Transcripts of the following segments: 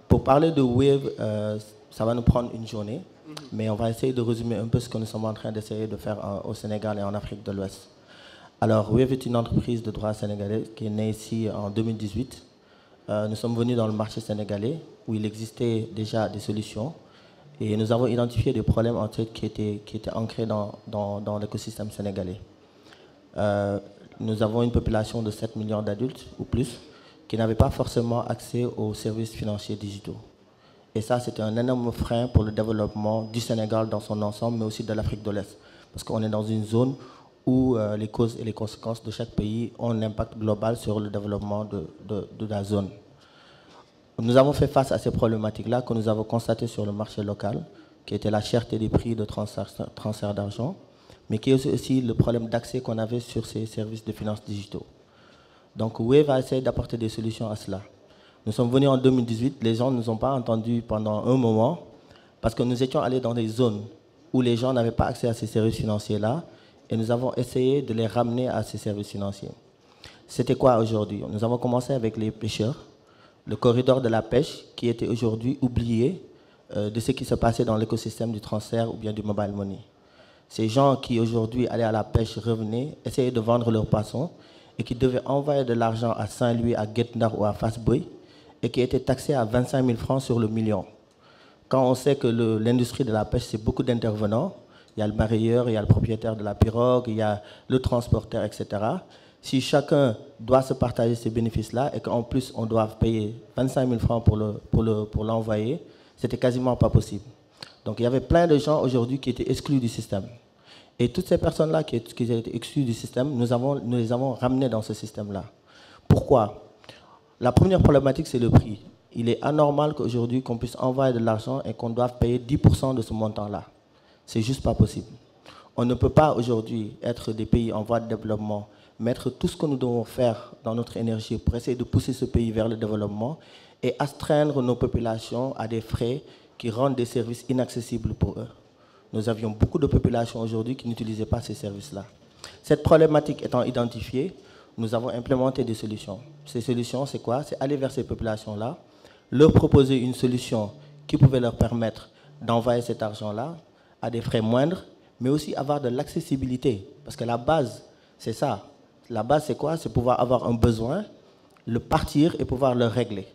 Pour parler de Wave, ça va nous prendre une journée, mais on va essayer de résumer un peu ce que nous sommes en train d'essayer de faire au Sénégal et en Afrique de l'Ouest. Alors, Wave est une entreprise de droit sénégalais qui est née ici en 2018. Nous sommes venus dans le marché sénégalais où il existait déjà des solutions et nous avons identifié des problèmes en fait, qui étaient ancrés dans l'écosystème sénégalais. Nous avons une population de 7 millions d'adultes ou plus qui n'avaient pas forcément accès aux services financiers digitaux. Et ça, c'était un énorme frein pour le développement du Sénégal dans son ensemble, mais aussi de l'Afrique de l'Est. Parce qu'on est dans une zone où les causes et les conséquences de chaque pays ont un impact global sur le développement de la zone. Nous avons fait face à ces problématiques-là que nous avons constatées sur le marché local, qui était la cherté des prix de transfert d'argent, mais qui est aussi le problème d'accès qu'on avait sur ces services de finances digitaux. Donc Wave a essayé d'apporter des solutions à cela. Nous sommes venus en 2018, les gens ne nous ont pas entendus pendant un moment, parce que nous étions allés dans des zones où les gens n'avaient pas accès à ces services financiers-là, et nous avons essayé de les ramener à ces services financiers. C'était quoi aujourd'hui? Nous avons commencé avec les pêcheurs, le corridor de la pêche qui était aujourd'hui oublié de ce qui se passait dans l'écosystème du transfert ou bien du mobile money. Ces gens qui aujourd'hui allaient à la pêche revenaient, essayaient de vendre leurs poissons et qui devaient envoyer de l'argent à Saint-Louis, à Guet-Ndar ou à Fass-Boye et qui étaient taxés à 25 000 francs sur le million. Quand on sait que l'industrie de la pêche, c'est beaucoup d'intervenants, il y a le mareyeur, il y a le propriétaire de la pirogue, il y a le transporteur, etc. Si chacun doit se partager ces bénéfices-là et qu'en plus on doit payer 25 000 francs pour l'envoyer, c'était quasiment pas possible. Donc il y avait plein de gens aujourd'hui qui étaient exclus du système. Et toutes ces personnes-là qui étaient exclues du système, nous les avons ramenées dans ce système-là. Pourquoi? La première problématique, c'est le prix. Il est anormal qu'aujourd'hui qu'on puisse envoyer de l'argent et qu'on doive payer 10% de ce montant-là. C'est juste pas possible. On ne peut pas aujourd'hui être des pays en voie de développement, mettre tout ce que nous devons faire dans notre énergie pour essayer de pousser ce pays vers le développement et astreindre nos populations à des frais qui rendent des services inaccessibles pour eux. Nous avions beaucoup de populations aujourd'hui qui n'utilisaient pas ces services-là. Cette problématique étant identifiée, nous avons implémenté des solutions. Ces solutions, c'est quoi? C'est aller vers ces populations-là, leur proposer une solution qui pouvait leur permettre d'envoyer cet argent-là à des frais moindres, mais aussi avoir de l'accessibilité. Parce que la base, c'est ça. La base, c'est quoi? C'est pouvoir avoir un besoin, le partir et pouvoir le régler.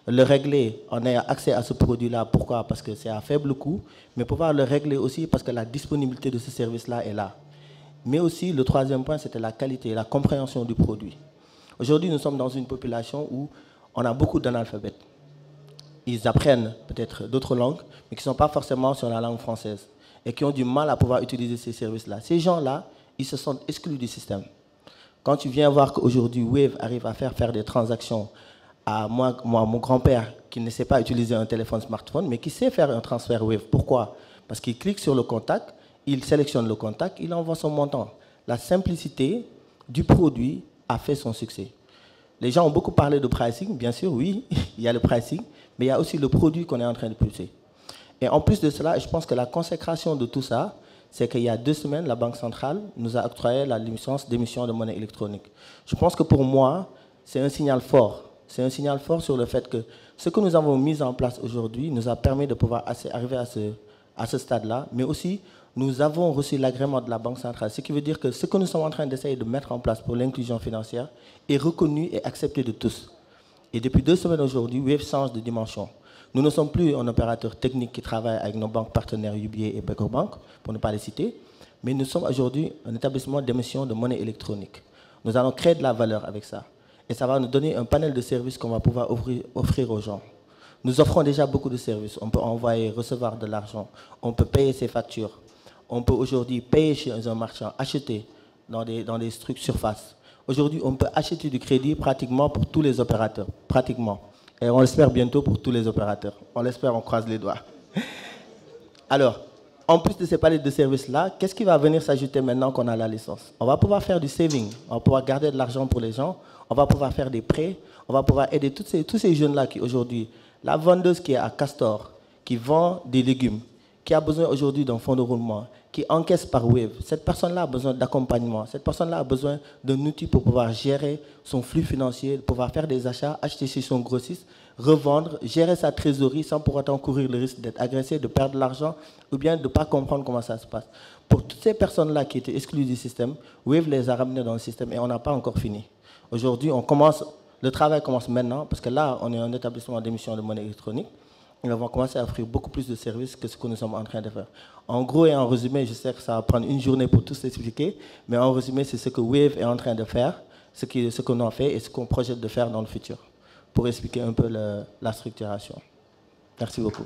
Le régler en ayant accès à ce produit-là. Pourquoi? Parce que c'est à faible coût, mais pouvoir le régler aussi parce que la disponibilité de ce service-là est là. Mais aussi, le troisième point, c'était la qualité, la compréhension du produit. Aujourd'hui, nous sommes dans une population où on a beaucoup d'analphabètes. Ils apprennent peut-être d'autres langues, mais qui ne sont pas forcément sur la langue française et qui ont du mal à pouvoir utiliser ces services-là. Ces gens-là, ils se sentent exclus du système. Quand tu viens voir qu'aujourd'hui, Wave arrive à faire des transactions à moi, mon grand-père, qui ne sait pas utiliser un téléphone smartphone, mais qui sait faire un transfert Wave. Pourquoi? Parce qu'il clique sur le contact, il sélectionne le contact, il envoie son montant. La simplicité du produit a fait son succès. Les gens ont beaucoup parlé de pricing, bien sûr, oui, il y a le pricing, mais il y a aussi le produit qu'on est en train de pousser. Et en plus de cela, je pense que la consécration de tout ça, c'est qu'il y a 2 semaines, la Banque centrale nous a octroyé la licence d'émission de monnaie électronique. Je pense que pour moi, c'est un signal fort. C'est un signal fort sur le fait que ce que nous avons mis en place aujourd'hui nous a permis de pouvoir arriver à ce stade-là, mais aussi nous avons reçu l'agrément de la Banque centrale, ce qui veut dire que ce que nous sommes en train d'essayer de mettre en place pour l'inclusion financière est reconnu et accepté de tous. Et depuis 2 semaines aujourd'hui, Wave change de dimension. Nous ne sommes plus un opérateur technique qui travaille avec nos banques partenaires UBA et Becobank, pour ne pas les citer, mais nous sommes aujourd'hui un établissement d'émission de monnaie électronique. Nous allons créer de la valeur avec ça. Et ça va nous donner un panel de services qu'on va pouvoir offrir aux gens. Nous offrons déjà beaucoup de services. On peut envoyer, recevoir de l'argent. On peut payer ses factures. On peut aujourd'hui payer chez un marchand, acheter dans des trucs surface. Aujourd'hui, on peut acheter du crédit pratiquement pour tous les opérateurs. Pratiquement. Et on l'espère bientôt pour tous les opérateurs. On l'espère, on croise les doigts. Alors, en plus de ces palettes de services-là, qu'est-ce qui va venir s'ajouter maintenant qu'on a la licence? On va pouvoir faire du saving. On va pouvoir garder de l'argent pour les gens. On va pouvoir faire des prêts. On va pouvoir aider tous ces jeunes-là qui aujourd'hui, la vendeuse qui est à Castor, qui vend des légumes, qui a besoin aujourd'hui d'un fonds de roulement, qui encaisse par Wave. Cette personne-là a besoin d'accompagnement. Cette personne-là a besoin d'un outil pour pouvoir gérer son flux financier, pouvoir faire des achats, acheter chez son grossiste, revendre, gérer sa trésorerie sans pour autant courir le risque d'être agressé, de perdre de l'argent ou bien de ne pas comprendre comment ça se passe. Pour toutes ces personnes-là qui étaient exclues du système, Wave les a ramenées dans le système et on n'a pas encore fini. Aujourd'hui, le travail commence maintenant parce que là, on est un établissement d'émission de monnaie électronique. Et on va commencer à offrir beaucoup plus de services que ce que nous sommes en train de faire. En gros et en résumé, je sais que ça va prendre une journée pour tout expliquer, mais en résumé, c'est ce que Wave est en train de faire, ce qu'on a fait et ce qu'on projette de faire dans le futur, pour expliquer un peu la structuration. Merci beaucoup.